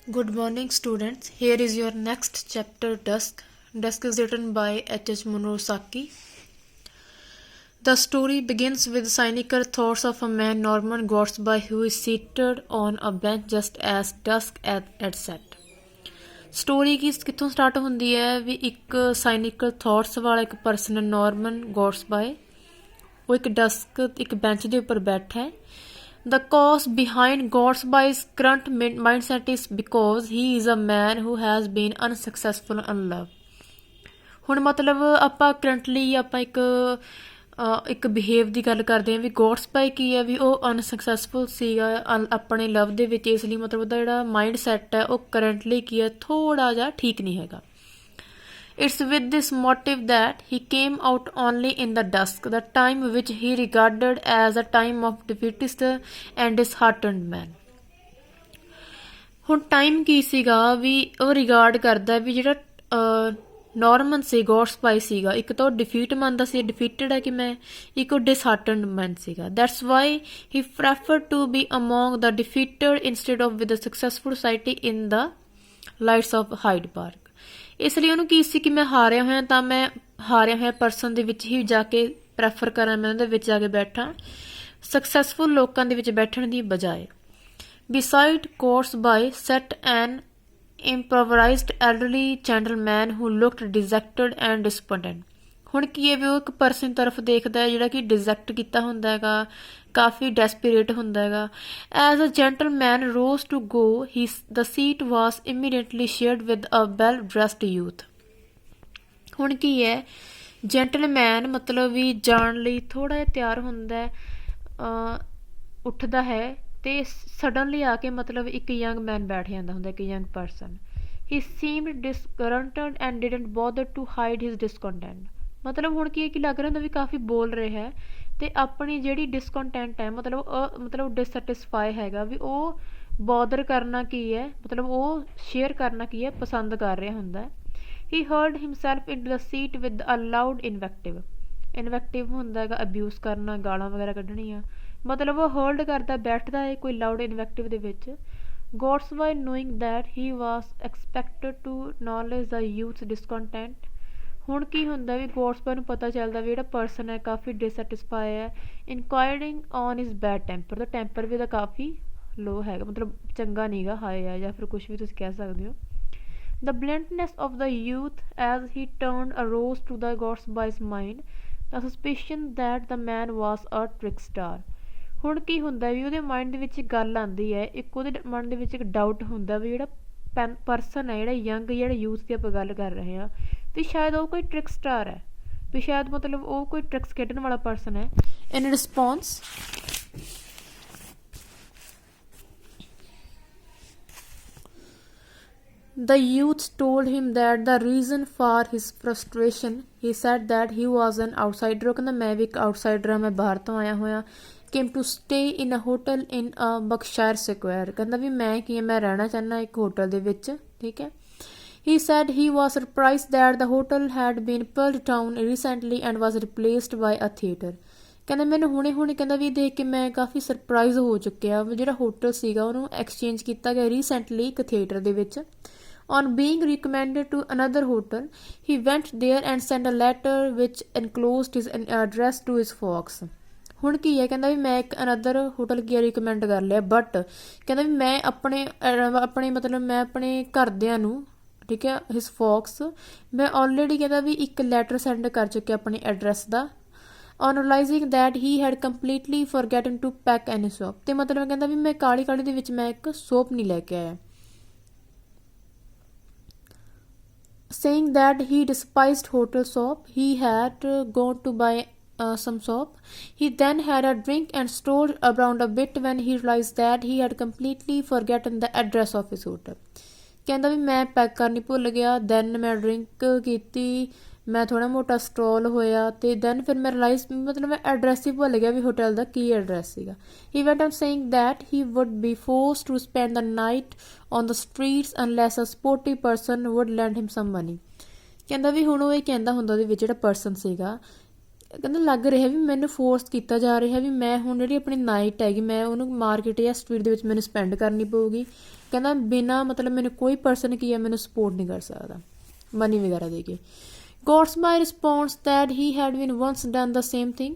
Good morning, students. Here is your next chapter, Dusk. Dusk is written by H.H. Murasaki. The story begins with cynical thoughts of a man, Norman Gorsby, who is seated on a bench just as dusk had set. Story ਕਿੱਥੋਂ start ਹੁੰਦੀ ਹੈ ਵੀ ਇੱਕ ਸਾਈਨਿਕਲ thoughts ਵਾਲਾ ਇੱਕ person ਹੈ Norman ਗੋਰਸਬਾਏ। ਉਹ ਇੱਕ bench ਦੇ ਉੱਪਰ ਬੈਠਾ ਹੈ। The cause behind Gorsby's current mindset is because he is a man who has been unsuccessful in love. ਹੁਣ ਮਤਲਬ ਆਪਾਂ ਕਰੰਟਲੀ ਆਪਾਂ ਇੱਕ ਬਿਹੇਵ ਦੀ ਗੱਲ ਕਰਦੇ ਹਾਂ ਵੀ ਗੋਰਸਬਾਈ ਕੀ ਹੈ ਵੀ ਉਹ ਅਨਸਕਸੈਸਫੁਲ ਸੀਗਾ ਆਪਣੇ ਲਵ ਦੇ ਵਿੱਚ, ਇਸ ਲਈ ਮਤਲਬ ਉਹਦਾ ਜਿਹੜਾ ਮਾਈਂਡ ਸੈਟ ਹੈ ਉਹ ਕਰੰਟਲੀ ਕੀ ਹੈ ਥੋੜ੍ਹਾ ਜਿਹਾ ਠੀਕ ਨਹੀਂ ਹੈਗਾ। It's with this motive that he came out only in the dusk, the time which he regarded as a time of defeatist and disheartened man. ਹੁਣ ਟਾਈਮ ਕੀ ਸੀਗਾ ਵੀ ਉਹ ਰਿਗਾਰਡ ਕਰਦਾ ਵੀ ਜਿਹੜਾ ਨੋਰਮਨ ਸੀ ਗੋਰਸਬਾਈ ਸੀਗਾ, ਇੱਕ ਤਾਂ ਉਹ ਡਿਫੀਟ ਮੰਨਦਾ ਸੀ, ਡਿਫੀਟਡ ਹੈ ਕਿ ਮੈਂ, ਇੱਕ ਉਹ ਡਿਸਹਾਰਟਨਡ ਮੈਨ ਸੀਗਾ। That's why he preferred to be among the defeated instead of with the successful society in the lights of Hyde Park. ਇਸ ਲਈ ਉਹਨੂੰ ਕੀ ਸੀ ਕਿ ਮੈਂ ਹਾਰਿਆ ਹੋਇਆ ਤਾਂ ਮੈਂ ਹਾਰਿਆ ਹੋਇਆ ਪਰਸਨ ਦੇ ਵਿੱਚ ਹੀ ਜਾ ਕੇ ਪ੍ਰੈਫਰ ਕਰਾਂ, ਮੈਂ ਉਹਦੇ ਵਿੱਚ ਜਾ ਕੇ ਬੈਠਾਂ ਸਕਸੈਸਫੁਲ ਲੋਕਾਂ ਦੇ ਵਿੱਚ ਬੈਠਣ ਦੀ ਬਜਾਏ। Beside Gorsby sat an improvised elderly gentleman who looked dejected and despondent. ਹੁਣ ਕੀ ਹੈ ਵੀ ਉਹ ਇੱਕ ਪਰਸਨ ਤਰਫ ਦੇਖਦਾ ਹੈ ਜਿਹੜਾ ਕਿ ਡਿਜੈਕਟ ਕੀਤਾ ਹੁੰਦਾ ਹੈਗਾ, ਕਾਫੀ ਡੈਸਪੀਰੇਟ ਹੁੰਦਾ ਹੈਗਾ। As a gentleman rose to go the seat was immediately shared with a well dressed youth. ਹੁਣ ਕੀ ਹੈ ਜੈਂਟਲਮੈਨ ਮਤਲਬ ਵੀ ਜਾਣ ਲਈ ਥੋੜ੍ਹਾ ਜਿਹਾ ਤਿਆਰ ਹੁੰਦਾ ਹੈ, ਉੱਠਦਾ ਹੈ ਤੇ ਸਡਨਲੀ ਆ ਕੇ ਮਤਲਬ ਇੱਕ ਯੰਗ ਮੈਨ ਬੈਠ ਜਾਂਦਾ ਹੁੰਦਾ, ਇੱਕ young person. He seemed disgruntled and didn't bother to hide his discontent. ਮਤਲਬ ਹੁਣ ਕੀ ਹੈ ਕਿ ਲੱਗ ਰਿਹਾ ਹੁੰਦਾ ਵੀ ਕਾਫੀ ਬੋਲ ਰਿਹਾ ਹੈ ਤੇ ਆਪਣੀ ਜਿਹੜੀ ਡਿਸਕੰਟੈਂਟ ਹੈ ਮਤਲਬ ਡਿਸਸੈਟਿਸਫਾਈ ਹੈਗਾ ਵੀ ਉਹ ਬੋਦਰ ਕਰਨਾ ਕੀ ਹੈ, ਮਤਲਬ ਉਹ ਸ਼ੇਅਰ ਕਰਨਾ ਕੀ ਹੈ ਪਸੰਦ ਕਰ ਰਿਹਾ ਹੁੰਦਾ। He heard himself in the seat with a loud invective ਹੁੰਦਾ ਹੈਗਾ, ਅਬਿਊਜ਼ ਕਰਨਾ, ਗਾਲਾਂ ਵਗੈਰਾ ਕੱਢਣੀਆਂ, ਮਤਲਬ ਉਹ ਹੋਲਡ ਕਰਦਾ ਬੈਠਦਾ ਹੈ ਕੋਈ ਲਾਊਡ ਇਨਵੈਕਟਿਵ ਦੇ ਵਿੱਚ। Gortsby knowing that he was expected to knowledge the youth discontent. ਹੁਣ ਕੀ ਹੁੰਦਾ ਵੀ ਗੋਰਸਬਾਈ ਨੂੰ ਪਤਾ ਚੱਲਦਾ ਵੀ ਜਿਹੜਾ ਪਰਸਨ ਹੈ ਕਾਫੀ ਡਿਸਸੈਟਿਸਫਾਈ ਹੈ, inquiring on his bad temper, ਦਾ ਟੈਂਪਰ ਵੀ ਉਹਦਾ ਕਾਫੀ ਲੋ ਹੈਗਾ, ਮਤਲਬ ਚੰਗਾ ਨਹੀਂ ਗਾ, ਹਾਏ ਆ ਜਾਂ ਫਿਰ ਕੁਛ ਵੀ ਤੁਸੀਂ ਕਹਿ ਸਕਦੇ ਹੋ। The bluntness of the youth as he turned arose to the Gorsby's mind the suspicion that the man was a trickster. ਹੁਣ ਕੀ ਹੁੰਦਾ ਵੀ ਉਹਦੇ ਮਾਈਂਡ ਦੇ ਵਿੱਚ ਗੱਲ ਆਉਂਦੀ ਹੈ, ਇੱਕ ਉਹਦੇ ਮਨ ਦੇ ਵਿੱਚ ਇੱਕ ਡਾਊਟ ਹੁੰਦਾ ਵੀ ਜਿਹੜਾ ਪਰਸਨ ਹੈ, ਜਿਹੜਾ ਯੰਗ ਜਿਹੜਾ ਯੂਥ ਦੀ ਆਪਾਂ ਗੱਲ ਕਰ ਰਹੇ ਹਾਂ ਵੀ ਸ਼ਾਇਦ ਉਹ ਕੋਈ ਟ੍ਰਿਕ ਸਟਾਰ ਹੈ, ਵੀ ਸ਼ਾਇਦ ਮਤਲਬ ਉਹ ਕੋਈ ਟ੍ਰਿਕਸ ਖੇਡਣ ਵਾਲਾ ਪਰਸਨ ਹੈ। ਇਨ response the youth told him that the reason for his frustration, he said that he was an outsider, ਉਹ ਕਹਿੰਦਾ ਮੈਂ ਵੀ ਇੱਕ ਆਊਟਸਾਈਡਰ ਹਾਂ, ਮੈਂ ਬਾਹਰ ਤੋਂ ਆਇਆ ਹੋਇਆ, came to stay in a hotel in a Berkshire Square, ਕਹਿੰਦਾ ਵੀ ਮੈਂ ਕੀ ਮੈਂ ਰਹਿਣਾ ਚਾਹੁੰਦਾ ਇੱਕ ਹੋਟਲ ਦੇ ਵਿੱਚ, ਠੀਕ ਹੈ। He said he was surprised that the hotel had been pulled down recently and was replaced by a theatre. ਕਹਿੰਦਾ ਮੈਨੂੰ ਹੁਣੇ ਕਹਿੰਦਾ ਵੀ ਦੇਖ ਕੇ ਮੈਂ ਕਾਫੀ ਸਰਪ੍ਰਾਈਜ਼ ਹੋ ਚੁੱਕਿਆ, ਜਿਹੜਾ ਹੋਟਲ ਸੀਗਾ ਉਹਨੂੰ ਐਕਸਚੇਂਜ ਕੀਤਾ ਗਿਆ ਰੀਸੈਂਟਲੀ ਇੱਕ ਥੀਏਟਰ ਦੇ ਵਿੱਚ। On being recommended to another hotel, he went there and sent a letter which enclosed his address to his folks. ਹੁਣ ਕੀ ਹੈ ਕਹਿੰਦਾ ਵੀ ਮੈਂ ਇੱਕ ਅਨਦਰ ਹੋਟਲ ਕੀ ਰਿਕਮੈਂਡ ਕਰ ਲਿਆ, ਬਟ ਕਹਿੰਦਾ ਵੀ ਮੈਂ ਆਪਣੇ ਮਤਲਬ ਮੈਂ ਆਪਣੇ ਘਰਦਿਆਂ ਨੂੰ, ਠੀਕ ਹੈ, ਹਿਸ ਫੋਕਸ, ਮੈਂ ਆਲਰੇਡੀ ਕਹਿੰਦਾ ਵੀ ਇੱਕ ਲੈਟਰ ਸੈਂਡ ਕਰ ਚੁੱਕਿਆ ਆਪਣੇ address the. On realizing that he had completely forgotten to pack any soap, ਤੇ ਮਤਲਬ ਕਹਿੰਦਾ ਵੀ ਮੈਂ ਕਾਹਲੀ ਦੇ ਵਿੱਚ ਮੈਂ ਇੱਕ ਸੋਪ ਨਹੀਂ ਲੈ ਕੇ ਆਇਆ। Saying that he despised hotel soap, he had gone to buy some soap. He then had a drink and strolled around a bit when he realized that he had completely forgotten the address of his hotel. ਕਹਿੰਦਾ ਵੀ ਮੈਂ pack ਕਰਨੀ ਭੁੱਲ ਗਿਆ, then ਮੈਂ drink ਕੀਤੀ, ਮੈਂ ਥੋੜ੍ਹਾ ਮੋਟਾ ਸਟਰੋਲ ਹੋਇਆ ਤੇ ਦੈਨ ਫਿਰ ਮੈਂ ਰਿਲਾਈਜ਼ ਮਤਲਬ ਮੈਂ ਐਡਰੈਸ ਹੀ ਭੁੱਲ ਗਿਆ ਵੀ ਹੋਟਲ ਦਾ ਕੀ ਐਡਰੈਸ ਸੀਗਾ। He went on saying that he would be forced to spend the night on the streets unless a sporty person would lend him some money. ਕਹਿੰਦਾ ਵੀ ਹੁਣ ਉਹ ਇਹ ਕਹਿੰਦਾ ਹੁੰਦਾ ਉਹਦੇ ਵਿੱਚ ਜਿਹੜਾ ਪਰਸਨ ਸੀਗਾ, ਕਹਿੰਦਾ ਲੱਗ ਰਿਹਾ ਵੀ ਮੈਨੂੰ ਫੋਰਸ ਕੀਤਾ ਜਾ ਰਿਹਾ ਵੀ ਮੈਂ ਹੁਣ ਜਿਹੜੀ ਆਪਣੀ ਨਾਈਟ ਹੈਗੀ ਮੈਂ ਉਹਨੂੰ ਮਾਰਕੀਟ ਜਾਂ ਸਟਰੀਟ ਦੇ ਵਿੱਚ ਮੈਨੂੰ ਸਪੈਂਡ ਕਰਨੀ ਪਊਗੀ, ਕਹਿੰਦਾ ਬਿਨਾਂ ਮਤਲਬ ਮੈਨੂੰ ਕੋਈ ਪਰਸਨ ਕੀ ਹੈ ਮੈਨੂੰ ਸਪੋਰਟ ਨਹੀਂ ਕਰ ਸਕਦਾ ਮਨੀ ਵਗੈਰਾ ਦੇ ਕੇ। Gortsby response that he had been once done the same thing.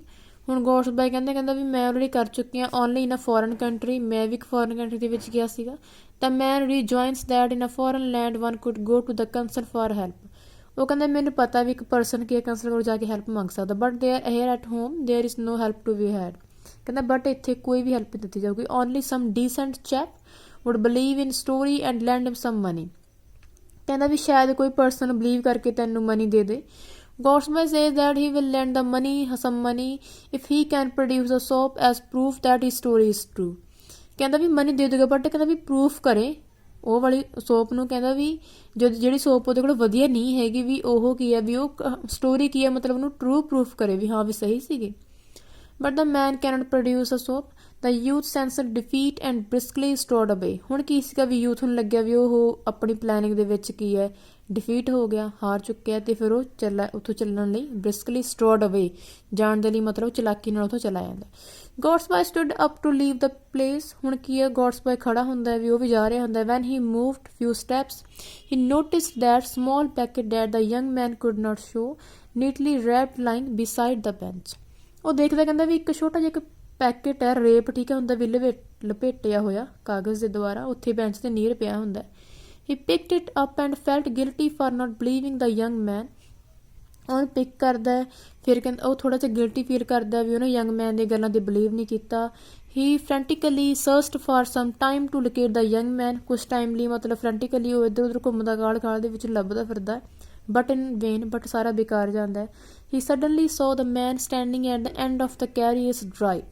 ਹੁਣ ਗੌਡਸਬਾਈ ਕਹਿੰਦਾ ਵੀ ਮੈਂ ਆਲਰੇਡੀ ਕਰ ਚੁੱਕੀ ਹਾਂ only in a foreign country, ਮੈਂ ਵੀ ਇੱਕ ਫੋਰਨ ਕੰਟਰੀ ਦੇ ਵਿੱਚ ਗਿਆ ਸੀਗਾ। ਤਾਂ man rejoins that in a foreign land one could go to the consul for help. ਉਹ ਕਹਿੰਦਾ ਮੈਨੂੰ ਪਤਾ ਵੀ ਇੱਕ ਪਰਸਨ ਕੀ ਹੈ ਕੰਸਲ ਕੋਲ ਜਾ ਕੇ ਹੈਲਪ ਮੰਗ ਸਕਦਾ, but there here at home there is no help to be had. ਕਹਿੰਦਾ ਬਟ ਇੱਥੇ ਕੋਈ ਵੀ ਹੈਲਪ ਨਹੀਂ ਦਿੱਤੀ ਜਾਊਗੀ, only some decent chap would believe in story and lend him some money. ਕਹਿੰਦਾ ਵੀ ਸ਼ਾਇਦ ਕੋਈ ਪਰਸਨ ਬਲੀਵ ਕਰਕੇ ਤੈਨੂੰ ਮਨੀ ਦੇ ਦੇ। Gortsby says that he will lend the money some money if he can produce a soap as proof that he story is true. ਕਹਿੰਦਾ ਵੀ ਮਨੀ ਦੇ ਦੂਗਾ ਬਟ ਕਹਿੰਦਾ ਵੀ ਪ੍ਰੂਫ ਕਰੇ ਉਹ ਵਾਲੀ ਸੋਪ ਨੂੰ। ਕਹਿੰਦਾ ਵੀ ਜਿਹੜੀ ਸੋਪ ਉਹਦੇ ਕੋਲ ਵਧੀਆ ਨਹੀਂ ਹੈਗੀ ਵੀ ਉਹ ਕੀ ਹੈ ਵੀ ਉਹ ਸਟੋਰੀ ਕੀ ਹੈ ਮਤਲਬ ਉਹਨੂੰ ਟਰੂ ਪ੍ਰੂਫ ਕਰੇ ਵੀ ਹਾਂ ਵੀ ਸਹੀ ਸੀਗੀ। But the man can't produce a soap. The youth sensor defeat and briskly stored away. ਹੁਣ ਕੀ ਸੀਗਾ ਵੀ ਯੂਥ ਨੂੰ ਲੱਗਿਆ ਵੀ ਉਹ ਆਪਣੀ ਪਲੈਨਿੰਗ ਦੇ ਵਿੱਚ ਕੀ ਹੈ ਡਿਫੀਟ ਹੋ ਗਿਆ, ਹਾਰ ਚੁੱਕਿਆ, ਤੇ ਫਿਰ ਉਹ ਉੱਥੋਂ ਚੱਲਣ ਲਈ ਬ੍ਰਿਸਕਲੀ ਸਟੋਰਡ ਅਵੇ ਜਾਣ ਦੇ ਲਈ ਮਤਲਬ ਚਲਾਕੀ ਨਾਲ ਉੱਥੋਂ ਚਲਾ ਜਾਂਦਾ। Gortsby stood up to leave the place. ਹੁਣ ਕੀ ਹੈ ਗੌਡਸਬਾਈ ਖੜਾ ਹੁੰਦਾ ਹੈ ਵੀ ਉਹ ਵੀ ਜਾ ਰਿਹਾ ਹੁੰਦਾ। When he moved few steps he noticed that small packet that the young man could not show neatly wrapped lying beside the bench. ਉਹ ਦੇਖਦਾ ਕਹਿੰਦਾ ਵੀ ਇੱਕ ਛੋਟਾ ਜਿਹਾ ਇੱਕ ਪੈਕਟ ਹੈ ਰੇਪ, ਠੀਕ ਹੈ, ਹੁੰਦਾ ਵੀ ਲਪੇਟਿਆ ਹੋਇਆ ਕਾਗਜ਼ ਦੇ ਦੁਆਰਾ ਉੱਥੇ ਬੈਂਚ ਤੇ ਨੀਰ ਪਿਆ ਹੁੰਦਾ। He picked it up and felt guilty for not believing the young man. ਉਹਨੂੰ ਪਿਕ ਕਰਦਾ ਫਿਰ ਕਹਿੰਦਾ ਉਹ ਥੋੜ੍ਹਾ ਜਿਹਾ ਗਿਲਟੀ ਫੀਲ ਕਰਦਾ ਵੀ ਉਹਨੇ ਯੰਗ ਮੈਨ ਦੀਆਂ ਗੱਲਾਂ 'ਤੇ ਬਲੀਵ ਨਹੀਂ ਕੀਤਾ। He frantically searched for some time to locate the young man. ਕੁਛ ਟਾਈਮ ਲਈ ਮਤਲਬ ਫਰੈਂਟਿਕਲੀ ਉਹ ਇੱਧਰ ਉੱਧਰ ਘੁੰਮਦਾ ਗਾਲ ਦੇ ਵਿੱਚ ਲੱਭਦਾ ਫਿਰਦਾ, ਬਟ ਇਨ ਵੇਨ, ਬਟ ਸਾਰਾ ਬੇਕਾਰ ਜਾਂਦਾ ਹੈ। He suddenly saw the man standing at the end of the carriers drive.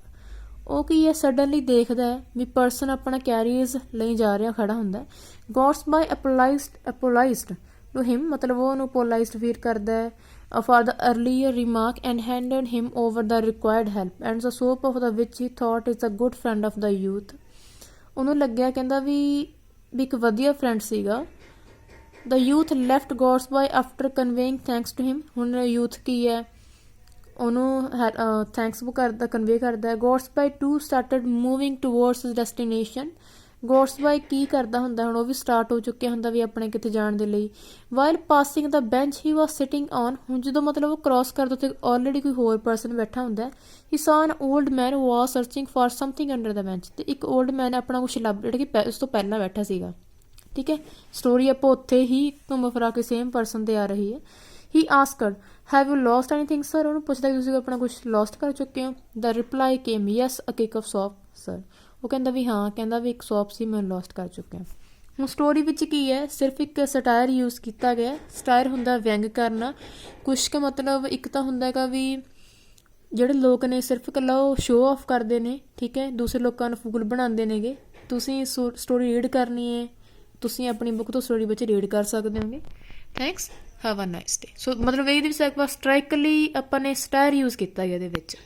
ਉਹ ਕੀ ਹੈ ਸਡਨਲੀ ਦੇਖਦਾ ਹੈ ਵੀ ਪਰਸਨ ਆਪਣਾ ਕੈਰੀਅਰਸ ਲਈ ਜਾ ਰਿਹਾ ਖੜਾ ਹੁੰਦਾ। ਗੌਡਸਬਾਈ ਅਪੋਲਾਈਜ਼ਡ ਟੂ ਹਿਮ, ਮਤਲਬ ਉਹ ਉਹਨੂੰ ਅਪੋਲਾਈਜ਼ਡ ਫੀਲ ਕਰਦਾ ਹੈ for the earlier remark and handed him over the required help and the soap of the which he thought is a good friend of the youth. ਉਹਨੂੰ ਲੱਗਿਆ ਕਹਿੰਦਾ ਵੀ ਇੱਕ ਵਧੀਆ ਫਰੈਂਡ ਸੀਗਾ। The youth left Gortsby after conveying thanks to him. ਹੁਣ youth ਕੀ ਹੈ ਉਹਨੂੰ ਥੈਂਕਸ ਕਰਦਾ ਕਨਵੇ ਕਰਦਾ ਹੈ। Gortsby too started moving towards destination. Gortsby ਕੀ ਕਰਦਾ ਹੁੰਦਾ ਹੁਣ ਉਹ ਵੀ ਸਟਾਰਟ ਹੋ ਚੁੱਕਿਆ ਹੁੰਦਾ ਵੀ ਆਪਣੇ ਕਿਤੇ ਜਾਣ ਦੇ ਲਈ। While passing the bench he was sitting on. ਹੁਣ ਜਦੋਂ ਮਤਲਬ ਉਹ ਕ੍ਰੋਸ ਕਰਦਾ ਉੱਥੇ ਆਲਰੇਡੀ ਕੋਈ ਹੋਰ ਪਰਸਨ ਬੈਠਾ ਹੁੰਦਾ। He saw an old man was searching for something under the bench. ਤੇ ਇੱਕ ਓਲਡ ਮੈਨ ਆਪਣਾ ਕੁਛ ਲੱਭ ਜਿਹੜਾ ਕਿ ਉਸ ਤੋਂ ਪਹਿਲਾਂ ਬੈਠਾ ਸੀਗਾ, ਠੀਕ ਹੈ। ਸਟੋਰੀ ਆਪਾਂ ਉੱਥੇ ਹੀ ਘੁੰਮ ਫਿਰਾ ਕੇ ਸੇਮ ਪਰਸਨ 'ਤੇ ਆ ਰਹੀ ਹੈ। He asked have you lost anything sir. ਉਹਨੂੰ ਪੁੱਛਦਾ ਕਿ ਤੁਸੀਂ ਆਪਣਾ ਕੁਛ ਲੋਸਟ ਕਰ ਚੁੱਕੇ ਹੋ। The reply came yes a cake of soap sir. ਉਹ ਕਹਿੰਦਾ ਵੀ ਹਾਂ, ਕਹਿੰਦਾ ਵੀ ਇੱਕ ਸੌਪ ਸੀ ਮੈਂ ਲੋਸਟ ਕਰ ਚੁੱਕਿਆ। ਹੁਣ ਸਟੋਰੀ ਵਿੱਚ ਕੀ ਹੈ ਸਿਰਫ ਇੱਕ ਸਟਾਇਰ ਯੂਜ਼ ਕੀਤਾ ਗਿਆ। ਸਟਾਇਰ ਹੁੰਦਾ ਵਿਅੰਗ ਕਰਨਾ, ਕੁਛ ਕੁ ਮਤਲਬ ਇੱਕ ਤਾਂ ਹੁੰਦਾ ਹੈਗਾ ਵੀ ਜਿਹੜੇ ਲੋਕ ਨੇ ਸਿਰਫ ਇਕੱਲਾ ਉਹ ਸ਼ੋਅ ਆਫ ਕਰਦੇ ਨੇ, ਠੀਕ ਹੈ, ਦੂਸਰੇ ਲੋਕਾਂ ਨੂੰ ਫੂਲ ਬਣਾਉਂਦੇ ਨੇਗੇ। ਤੁਸੀਂ ਸਟੋਰੀ ਰੀਡ ਕਰਨੀ ਹੈ, ਤੁਸੀਂ ਆਪਣੀ ਬੁੱਕ ਤੋਂ ਸਟੋਰੀ ਵਿੱਚ ਰੀਡ ਕਰ ਸਕਦੇ ਹੋਗੇ। Thanks, have a nice day. So ਮਤਲਬ ਇਹਦੇ ਵਿੱਚ ਇੱਕ ਵਾਰ ਸਟ੍ਰਾਈਕਲੀ ਆਪਾਂ ਨੇ ਸਟਾਇਰ ਯੂਜ਼ ਕੀਤਾ ਗਿਆ ਇਹਦੇ ਵਿੱਚ।